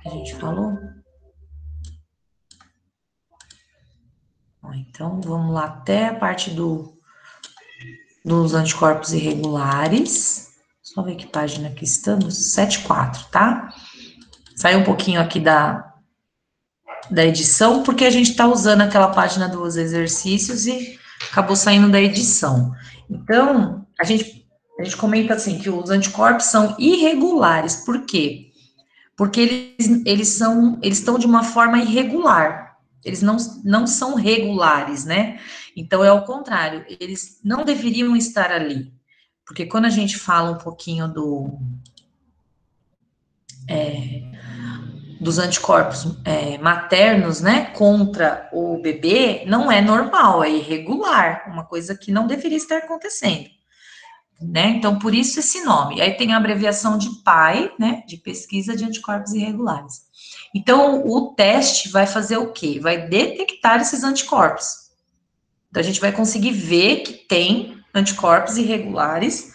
que a gente falou? Então, vamos lá até a parte dos anticorpos irregulares. Só ver que página que estamos. 7.4, tá? Saiu um pouquinho aqui da edição, porque a gente está usando aquela página dos exercícios e acabou saindo da edição. Então, a gente comenta assim que os anticorpos são irregulares. Por quê? Porque eles estão de uma forma irregular. Eles não são regulares, né? Então, é o contrário. Eles não deveriam estar ali. Porque quando a gente fala um pouquinho dos anticorpos maternos, né, contra o bebê, não é normal, é irregular, uma coisa que não deveria estar acontecendo, né? Então, por isso esse nome. Aí tem a abreviação de PAI, né, de pesquisa de anticorpos irregulares. Então, o teste vai fazer o quê? Vai detectar esses anticorpos. Então, a gente vai conseguir ver que tem anticorpos irregulares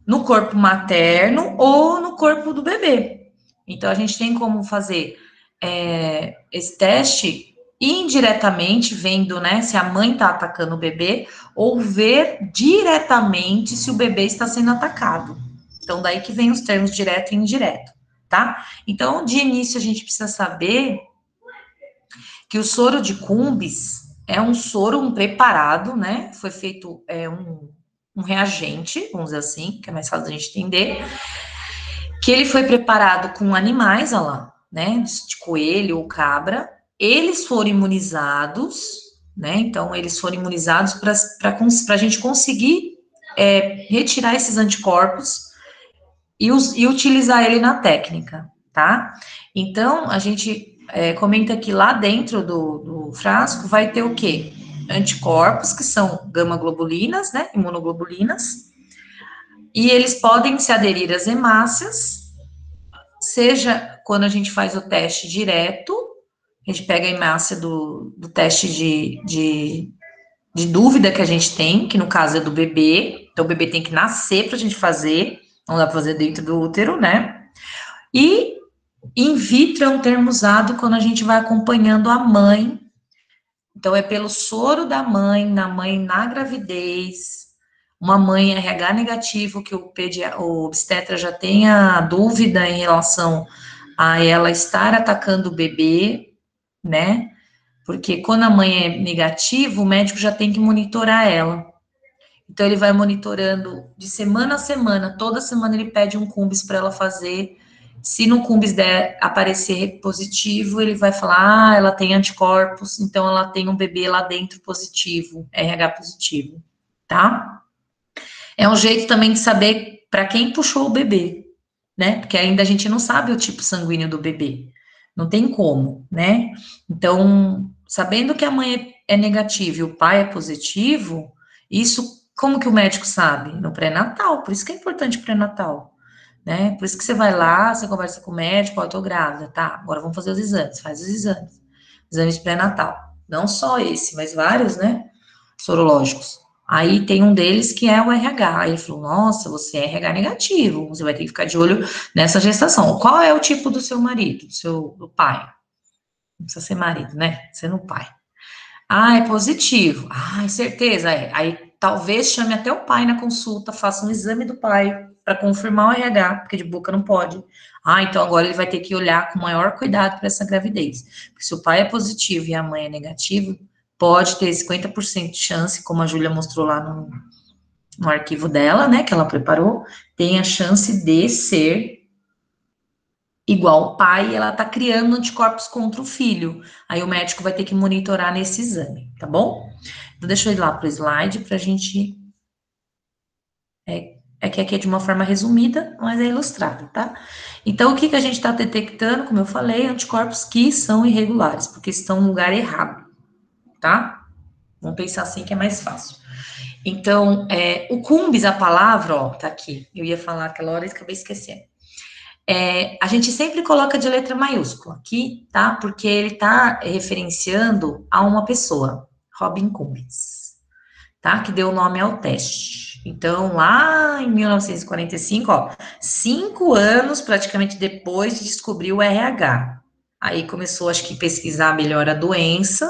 no corpo materno ou no corpo do bebê. Então, a gente tem como fazer esse teste indiretamente, vendo, né, se a mãe está atacando o bebê, ou ver diretamente se o bebê está sendo atacado. Então, daí que vem os termos direto e indireto, tá? Então, de início, a gente precisa saber que o soro de Cumbis é um soro, um preparado, né? Foi feito um reagente, vamos dizer assim, que é mais fácil da gente entender, que ele foi preparado com animais, olha lá, né, de coelho ou cabra, eles foram imunizados, né, então eles foram imunizados para a gente conseguir retirar esses anticorpos e utilizar ele na técnica, tá? Então, a gente comenta que lá dentro do frasco vai ter o quê? Anticorpos, que são gama-globulinas, né, imunoglobulinas, e eles podem se aderir às hemácias, seja quando a gente faz o teste direto, a gente pega a hemácia do teste de dúvida que a gente tem, que no caso é do bebê, então o bebê tem que nascer para a gente fazer, não dá para fazer dentro do útero, né? E in vitro é um termo usado quando a gente vai acompanhando a mãe, então é pelo soro da mãe, na gravidez, uma mãe RH negativo, que o obstetra já tenha dúvida em relação a ela estar atacando o bebê, né? Porque quando a mãe é negativa, o médico já tem que monitorar ela. Então, ele vai monitorando de semana a semana, toda semana ele pede um cumbis para ela fazer. Se no cumbis der aparecer positivo, ele vai falar, ela tem anticorpos, então ela tem um bebê lá dentro positivo, RH positivo, tá? É um jeito também de saber para quem puxou o bebê, né? Porque ainda a gente não sabe o tipo sanguíneo do bebê. Não tem como, né? Então, sabendo que a mãe é negativa e o pai é positivo, isso como que o médico sabe? No pré-natal, por isso que é importante o pré-natal, né? Por isso que você vai lá, você conversa com o médico, ó, eu tô grávida, tá? Agora vamos fazer os exames, faz os exames. Exames de pré-natal. Não só esse, mas vários, né? Sorológicos. Aí tem um deles que é o RH. Aí ele falou: Nossa, você é RH negativo, você vai ter que ficar de olho nessa gestação. Qual é o tipo do seu marido, do pai? Não precisa ser marido, né? Sendo pai. Ah, é positivo. Ah, certeza, é. Aí talvez chame até o pai na consulta, faça um exame do pai para confirmar o RH, porque de boca não pode. Ah, então agora ele vai ter que olhar com maior cuidado para essa gravidez. Porque se o pai é positivo e a mãe é negativa, pode ter 50% de chance, como a Júlia mostrou lá no arquivo dela, né, que ela preparou, tem a chance de ser igual o pai, ela tá criando anticorpos contra o filho. Aí o médico vai ter que monitorar nesse exame, tá bom? Então, deixa eu ir lá pro slide pra gente. É que aqui é de uma forma resumida, mas é ilustrado, tá? Então, o que a gente está detectando, como eu falei, anticorpos que são irregulares, porque estão no lugar errado, tá? Vamos pensar assim que é mais fácil. Então, o cumbis, a palavra, ó, tá aqui. Eu ia falar aquela hora e acabei esquecendo. A gente sempre coloca de letra maiúscula aqui, tá? Porque ele tá referenciando a uma pessoa, Robin Cumbis, tá? Que deu o nome ao teste. Então, lá em 1945, ó, 5 anos praticamente depois de descobrir o RH. aí começou, acho que, pesquisar melhor a doença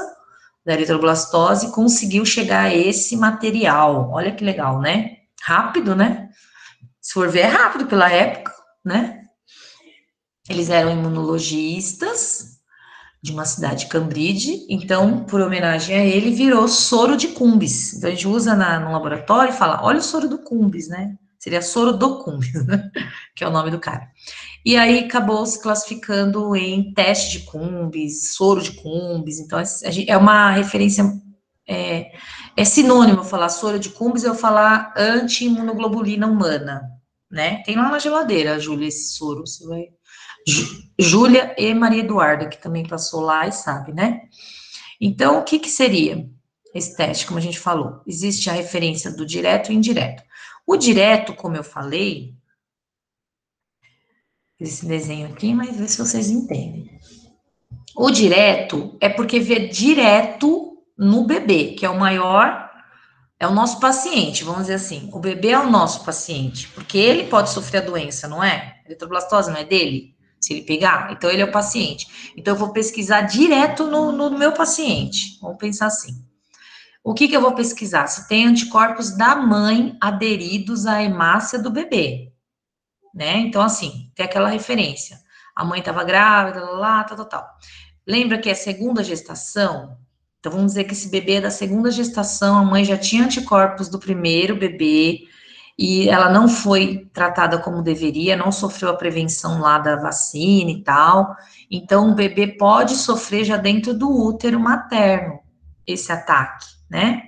da eritroblastose e conseguiu chegar a esse material. Olha que legal, né? Rápido, né? Se for ver, é rápido pela época, né? Eles eram imunologistas de uma cidade, Cambridge, então, por homenagem a ele, virou soro de Cumbis. Então, a gente usa no laboratório e fala, olha o soro do Cumbis, né? Seria soro do Cumbis, né? Que é o nome do cara. E aí acabou se classificando em teste de Cumbis, soro de Cumbis, então é uma referência, é sinônimo falar soro de Cumbis, eu falar anti-imunoglobulina humana, né? Tem lá na geladeira, Júlia, esse soro, você vai... Júlia e Maria Eduarda, que também passou lá e sabe, né? Então, o que que seria esse teste, como a gente falou? Existe a referência do direto e indireto. O direto, como eu falei, esse desenho aqui, mas vê se vocês entendem. O direto é porque vê direto no bebê, que é o maior, é o nosso paciente, vamos dizer assim. O bebê é o nosso paciente, porque ele pode sofrer a doença, não é? A eritroblastose não é dele? Se ele pegar, então ele é o paciente. Então eu vou pesquisar direto no meu paciente. Vamos pensar assim. O que que eu vou pesquisar? Se tem anticorpos da mãe aderidos à hemácia do bebê, né? Então, assim, tem aquela referência. A mãe estava grávida, lá, tal, tal, tal. Lembra que é segunda gestação? Então, vamos dizer que esse bebê é da segunda gestação, a mãe já tinha anticorpos do primeiro bebê e ela não foi tratada como deveria, não sofreu a prevenção lá da vacina e tal. Então, o bebê pode sofrer já dentro do útero materno esse ataque, né?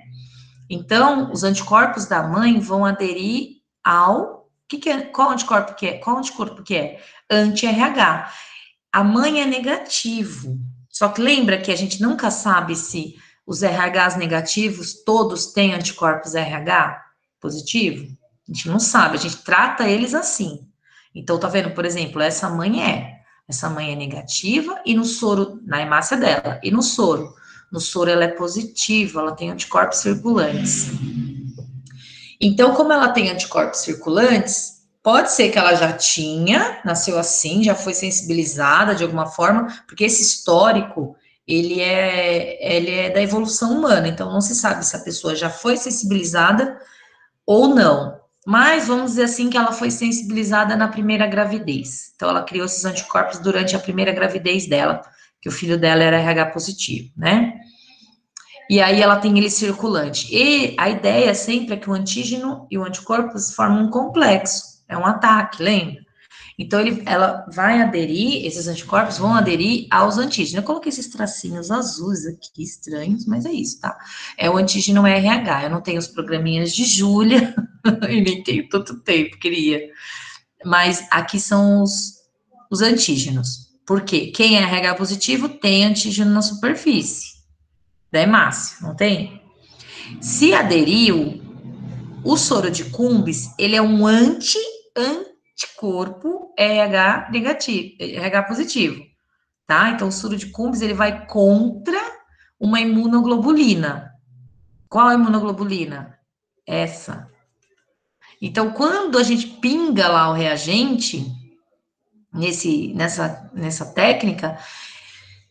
Então, os anticorpos da mãe vão aderir ao que é? Qual anticorpo que é? Qual anticorpo que é? Anti-RH. A mãe é negativo. Só que lembra que a gente nunca sabe se os RHs negativos todos têm anticorpos RH positivo? A gente não sabe, a gente trata eles assim. Então, tá vendo, por exemplo, essa mãe é negativa e no soro, na hemácia dela, e no soro ela é positiva, ela tem anticorpos circulantes. Então, como ela tem anticorpos circulantes, pode ser que ela já tinha, nasceu assim, já foi sensibilizada de alguma forma, porque esse histórico, ele é da evolução humana, então não se sabe se a pessoa já foi sensibilizada ou não. Mas vamos dizer assim que ela foi sensibilizada na primeira gravidez. Então, ela criou esses anticorpos durante a primeira gravidez dela, que o filho dela era RH positivo, né? E aí ela tem ele circulante. E a ideia sempre é que o antígeno e o anticorpo formam um complexo, é um ataque, lembra? Então ela vai aderir, esses anticorpos vão aderir aos antígenos. Eu coloquei esses tracinhos azuis aqui, estranhos, mas é isso, tá? É o antígeno RH. Eu não tenho os programinhas de Júlia, e nem tenho tanto tempo, queria. Mas aqui são os antígenos. Por quê? Quem é RH positivo tem antígeno na superfície da hemácia, não tem? Se aderiu, o soro de Cumbis, ele é um anticorpo RH negativo, RH positivo, tá? Então, o soro de Cumbis, ele vai contra uma imunoglobulina. Qual a imunoglobulina? Essa. Então, quando a gente pinga lá o reagente, nessa técnica,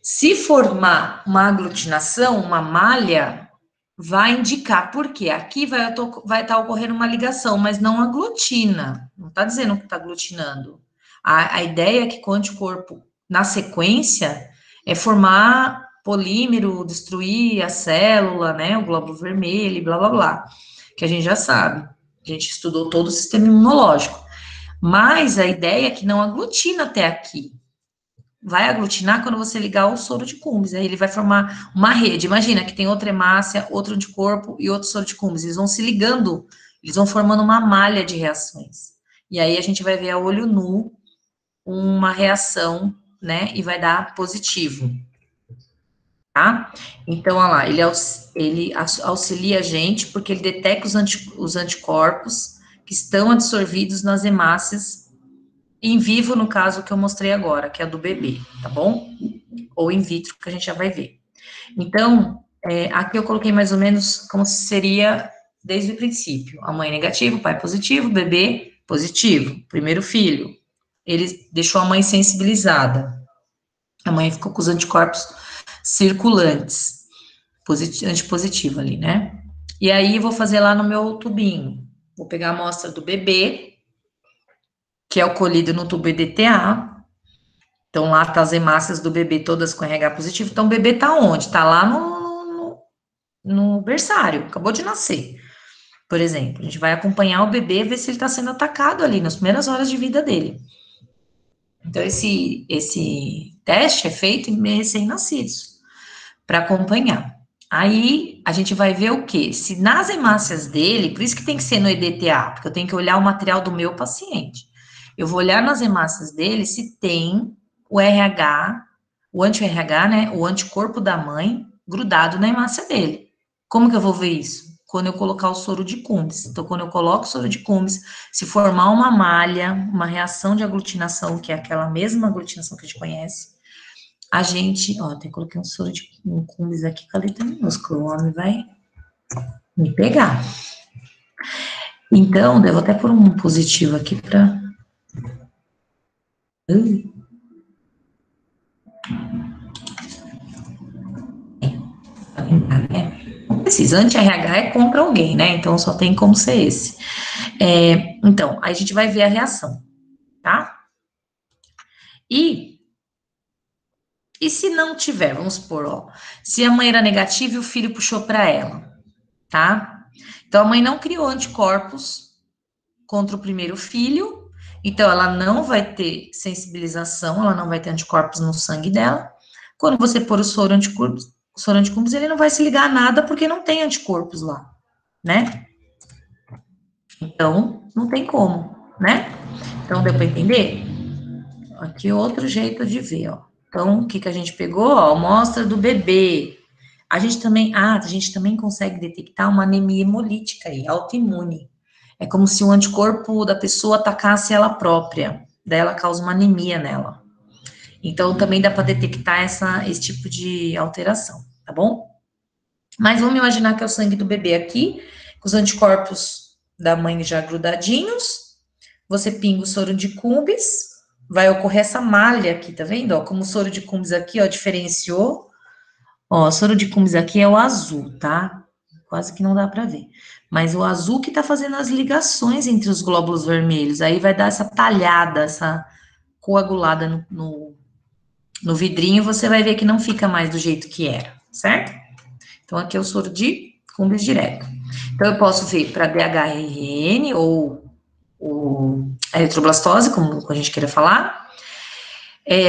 se formar uma aglutinação, uma malha, vai indicar, porque aqui vai estar ocorrendo uma ligação, mas não aglutina, não está dizendo que está aglutinando. A ideia é que com o anticorpo, na sequência, é formar polímero, destruir a célula, né, o glóbulo vermelho, blá, blá, blá, que a gente já sabe. A gente estudou todo o sistema imunológico. Mas a ideia é que não aglutina até aqui. Vai aglutinar quando você ligar o soro de Cumbis. Aí ele vai formar uma rede. Imagina que tem outra hemácia, outro anticorpo e outro soro de Cumbis. Eles vão se ligando, eles vão formando uma malha de reações. E aí a gente vai ver a olho nu uma reação, né? E vai dar positivo. Tá? Então, olha lá, ele auxilia a gente porque ele detecta os anticorpos que estão absorvidos nas hemácias em vivo, no caso que eu mostrei agora, que é a do bebê, tá bom? Ou in vitro, que a gente já vai ver. Então, aqui eu coloquei mais ou menos como seria desde o princípio. A mãe negativo, o pai positivo, o bebê positivo, primeiro filho. Ele deixou a mãe sensibilizada. A mãe ficou com os anticorpos circulantes, antipositivo ali, né? E aí, vou fazer lá no meu tubinho. Vou pegar a amostra do bebê, que é o colhido no tubo EDTA. Então, lá tá as hemácias do bebê todas com RH positivo. Então, o bebê tá onde? Tá lá no berçário, acabou de nascer. Por exemplo, a gente vai acompanhar o bebê, ver se ele está sendo atacado ali nas primeiras horas de vida dele. Então, esse teste é feito em recém-nascidos, para acompanhar. Aí, a gente vai ver o quê? Se nas hemácias dele, por isso que tem que ser no EDTA, porque eu tenho que olhar o material do meu paciente. Eu vou olhar nas hemácias dele se tem o RH, o anti-RH, né? O anticorpo da mãe grudado na hemácia dele. Como que eu vou ver isso? Quando eu colocar o soro de Cumbres. Então, quando eu coloco o soro de Cumbres, se formar uma malha, uma reação de aglutinação, que é aquela mesma aglutinação que a gente conhece, a gente, ó, até coloquei um soro de Cumbres aqui com a letra minúscula, o homem vai me pegar. Então, devo até pôr um positivo aqui para. Não precisa, anti-RH é contra alguém, né? Então só tem como ser esse. Então, aí a gente vai ver a reação, tá? E se não tiver, vamos supor, ó, se a mãe era negativa e o filho puxou para ela, tá? Então a mãe não criou anticorpos contra o primeiro filho, então ela não vai ter sensibilização, ela não vai ter anticorpos no sangue dela. Quando você pôr o soro anticorpos, ele não vai se ligar a nada porque não tem anticorpos lá, né? Então, não tem como, né? Então, deu para entender? Aqui outro jeito de ver, ó. Então, o que que a gente pegou? Ó, amostra do bebê. A gente também consegue detectar uma anemia hemolítica aí, autoimune. É como se o anticorpo da pessoa atacasse ela própria, daí ela causa uma anemia nela. Então, também dá para detectar esse tipo de alteração, tá bom? Mas vamos imaginar que é o sangue do bebê aqui, com os anticorpos da mãe já grudadinhos. Você pinga o soro de Cumbres, vai ocorrer essa malha aqui, tá vendo? Ó, como o soro de Cumbres aqui, ó, diferenciou. Ó, o soro de Cumbres aqui é o azul, tá? Quase que não dá para ver. Mas o azul que tá fazendo as ligações entre os glóbulos vermelhos. Aí vai dar essa talhada, essa coagulada no vidrinho, você vai ver que não fica mais do jeito que era, certo? Então, aqui é o soro de Cumbres direto. Então, eu posso ver para DHRN ou a eritroblastose, como a gente queira falar.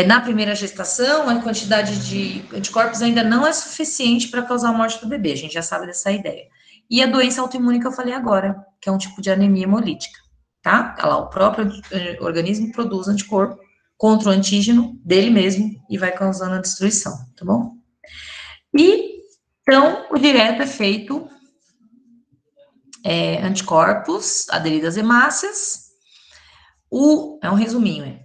Na primeira gestação, a quantidade de anticorpos ainda não é suficiente para causar a morte do bebê, a gente já sabe dessa ideia. E a doença autoimune que eu falei agora, que é um tipo de anemia hemolítica, tá? Olha lá, o próprio organismo produz anticorpo contra o antígeno dele mesmo e vai causando a destruição, tá bom? E, então, o direto é feito anticorpos aderidos às hemácias. É um resuminho,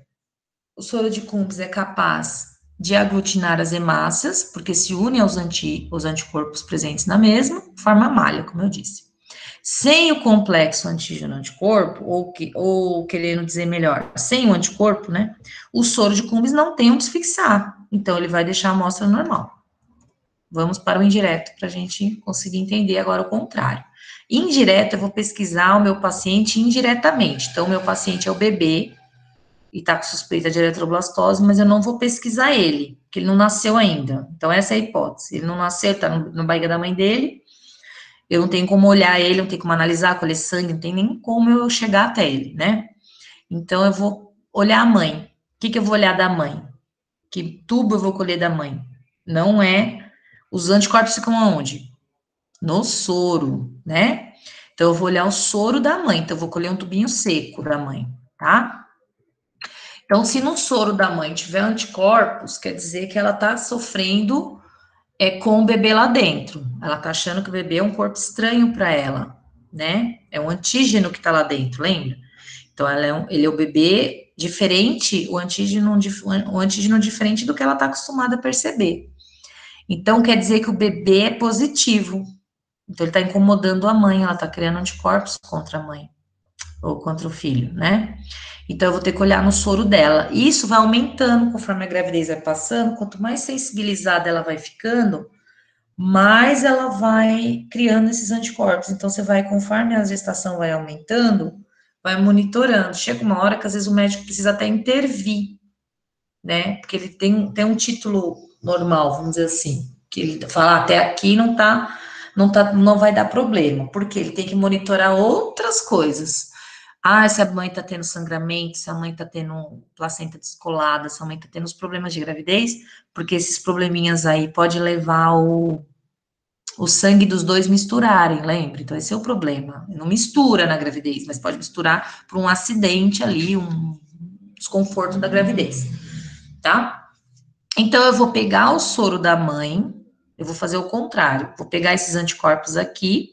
o soro de Cumbres é capaz de aglutinar as hemácias, porque se une aos anticorpos presentes na mesma, forma malha, como eu disse. Sem o complexo antígeno-anticorpo, ou querendo dizer melhor, sem o anticorpo, né, o soro de Cumbres não tem onde se fixar, então ele vai deixar a amostra normal. Vamos para o indireto, para a gente conseguir entender agora o contrário. Indireto, eu vou pesquisar o meu paciente indiretamente. Então, o meu paciente é o bebê, e está com suspeita de eritroblastose, mas eu não vou pesquisar ele, porque ele não nasceu ainda. Então, essa é a hipótese. Ele não nasceu, está no barriga da mãe dele, eu não tenho como olhar ele, não tenho como analisar, colher sangue, não tem nem como eu chegar até ele, né? Então, eu vou olhar a mãe. O que eu vou olhar da mãe? Que tubo eu vou colher da mãe? Não é... Os anticorpos ficam aonde? No soro, né? Então, eu vou olhar o soro da mãe. Então, eu vou colher um tubinho seco da mãe, tá? Então, se no soro da mãe tiver anticorpos, quer dizer que ela tá sofrendo com o bebê lá dentro. Ela tá achando que o bebê é um corpo estranho para ela, né? É um antígeno que tá lá dentro, lembra? Então, ele é o bebê diferente, o antígeno diferente do que ela tá acostumada a perceber. Então, quer dizer que o bebê é positivo. Então, ele tá incomodando a mãe, ela tá criando anticorpos contra a mãe, ou contra o filho, né? Então, eu vou ter que olhar no soro dela. E isso vai aumentando conforme a gravidez vai passando. Quanto mais sensibilizada ela vai ficando, mais ela vai criando esses anticorpos. Então, você vai, conforme a gestação vai aumentando, vai monitorando. Chega uma hora que, às vezes, o médico precisa até intervir, né? Porque ele tem um título normal, vamos dizer assim, que ele fala, até aqui não vai dar problema, porque ele tem que monitorar outras coisas. Ah, se a mãe tá tendo sangramento, se a mãe tá tendo placenta descolada, se a mãe tá tendo os problemas de gravidez, porque esses probleminhas aí pode levar o sangue dos dois misturarem, lembra? Então, esse é o problema. Não mistura na gravidez, mas pode misturar por um acidente ali, um desconforto da gravidez, tá? Então, eu vou pegar o soro da mãe, eu vou fazer o contrário, vou pegar esses anticorpos aqui,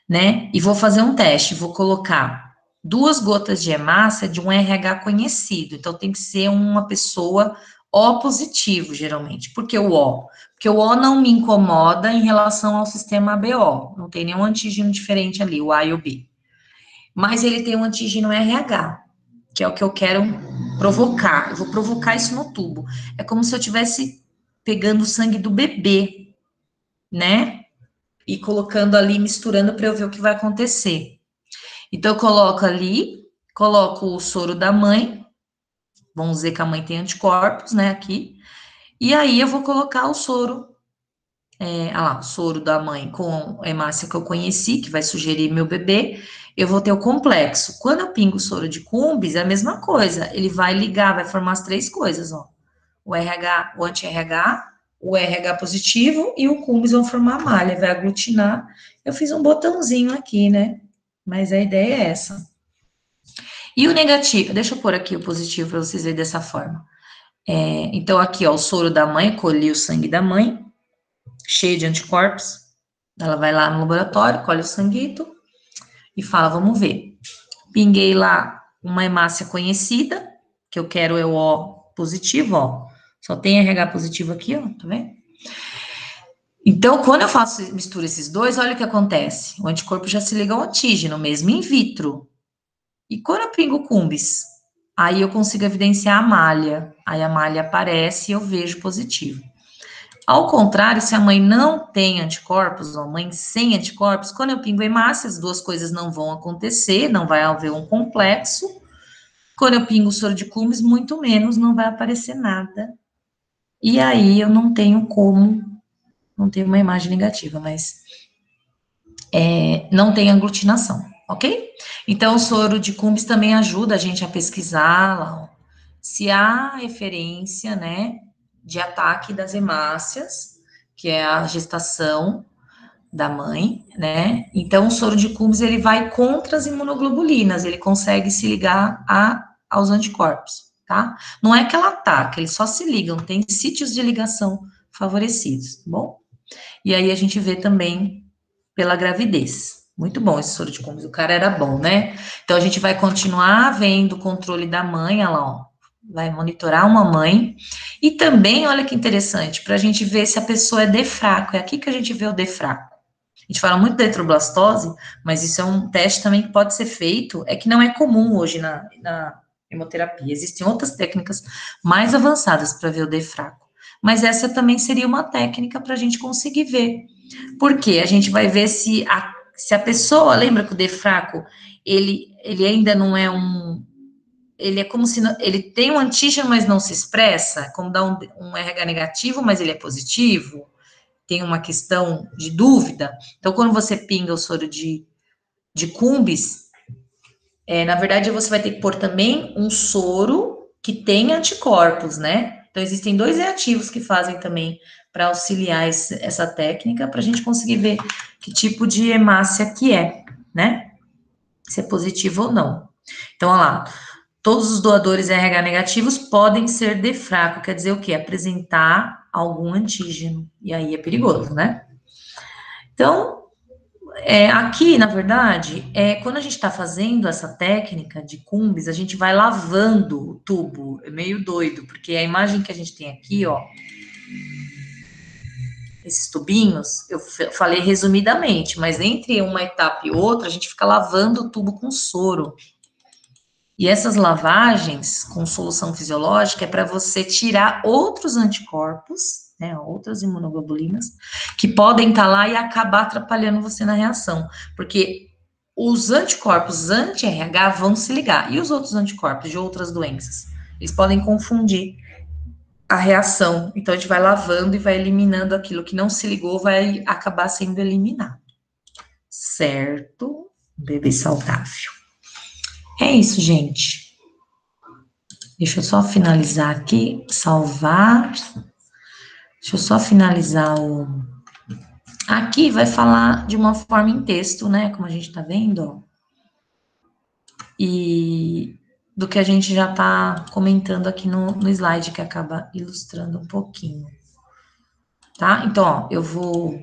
né? E vou fazer um teste, vou colocar 2 gotas de hemácia de um RH conhecido. Então, tem que ser uma pessoa O positivo, geralmente. Por que o O? Porque o O não me incomoda em relação ao sistema ABO. Não tem nenhum antígeno diferente ali, o A e o B. Mas ele tem um antígeno RH, que é o que eu quero provocar. Eu vou provocar isso no tubo. É como se eu estivesse pegando o sangue do bebê, né? E colocando ali, misturando para eu ver o que vai acontecer. Então, eu coloco ali, coloco o soro da mãe, vamos dizer que a mãe tem anticorpos, né, aqui, e aí eu vou colocar o soro, o soro da mãe com a hemácia que eu conheci, que vai sugerir meu bebê, eu vou ter o complexo. Quando eu pingo o soro de Cumbis, é a mesma coisa, ele vai ligar, vai formar as 3 coisas, ó, o RH, o anti-RH, o RH positivo e o Cumbis vão formar a malha, vai aglutinar. Eu fiz um botãozinho aqui, né, mas a ideia é essa. E o negativo, deixa eu pôr aqui o positivo para vocês verem dessa forma. Então, aqui, ó, o soro da mãe, colhi o sangue da mãe, cheio de anticorpos. Ela vai lá no laboratório, colhe o sanguito e fala, vamos ver. Pinguei lá uma hemácia conhecida, que eu quero é o O positivo, ó. Só tem RH positivo aqui, ó, tá vendo? Então, quando eu misturo esses dois, olha o que acontece. O anticorpo já se liga ao antígeno, mesmo in vitro. E quando eu pingo o Cumbis, aí eu consigo evidenciar a malha. Aí a malha aparece e eu vejo positivo. Ao contrário, se a mãe não tem anticorpos, ou a mãe sem anticorpos, quando eu pingo hemácia, as 2 coisas não vão acontecer, não vai haver um complexo. Quando eu pingo soro de Cumbis, muito menos, não vai aparecer nada. E aí eu não tenho uma imagem negativa, mas não tem aglutinação, ok? Então, o soro de Cumbis também ajuda a gente a pesquisar lá, ó, se há referência, né, de ataque das hemácias, que é a gestação da mãe, né? Então, o soro de Cumbis, ele vai contra as imunoglobulinas, ele consegue se ligar aos anticorpos, tá? Não é que ela ataca, eles só se ligam, tem sítios de ligação favorecidos, tá bom? E aí a gente vê também pela gravidez. Muito bom esse soro de Cumbis, o cara era bom, né? Então a gente vai continuar vendo o controle da mãe, olha lá, ó, vai monitorar uma mãe. E também, olha que interessante, para a gente ver se a pessoa é D fraco. É aqui que a gente vê o D fraco. A gente fala muito da eritroblastose, mas isso é um teste também que pode ser feito, é que não é comum hoje na hemoterapia. Existem outras técnicas mais avançadas para ver o D fraco. Mas essa também seria uma técnica para a gente conseguir ver. Porque a gente vai ver se a pessoa, lembra que o D fraco, ele ainda não é ele é como se ele tem um antígeno, mas não se expressa, como dá um RH negativo, mas ele é positivo, tem uma questão de dúvida. Então, quando você pinga o soro de Cumbis, na verdade, você vai ter que pôr também um soro que tem anticorpos, né? Então, existem 2 reativos que fazem também para auxiliar essa técnica, para a gente conseguir ver que tipo de hemácia que é, né? Se é positivo ou não. Então, olha lá, todos os doadores RH negativos podem ser D fraco, quer dizer o quê? Apresentar algum antígeno, e aí é perigoso, né? Então, aqui, na verdade, quando a gente está fazendo essa técnica de Cumbis, a gente vai lavando o tubo. É meio doido, porque a imagem que a gente tem aqui, ó, esses tubinhos, eu falei resumidamente, mas entre uma etapa e outra, a gente fica lavando o tubo com soro. E essas lavagens com solução fisiológica é para você tirar outros anticorpos, né, outras imunoglobulinas, que podem estar lá e acabar atrapalhando você na reação. Porque os anticorpos anti-RH vão se ligar. E os outros anticorpos de outras doenças? Eles podem confundir a reação. Então, a gente vai lavando e vai eliminando aquilo que não se ligou, vai acabar sendo eliminado. Certo? Bebê saudável. É isso, gente. Deixa eu só finalizar aqui, salvar. Deixa eu só finalizar o. Aqui vai falar de uma forma em texto, né? Como a gente tá vendo, ó. E do que a gente já tá comentando aqui no slide, que acaba ilustrando um pouquinho. Tá? Então, ó, eu vou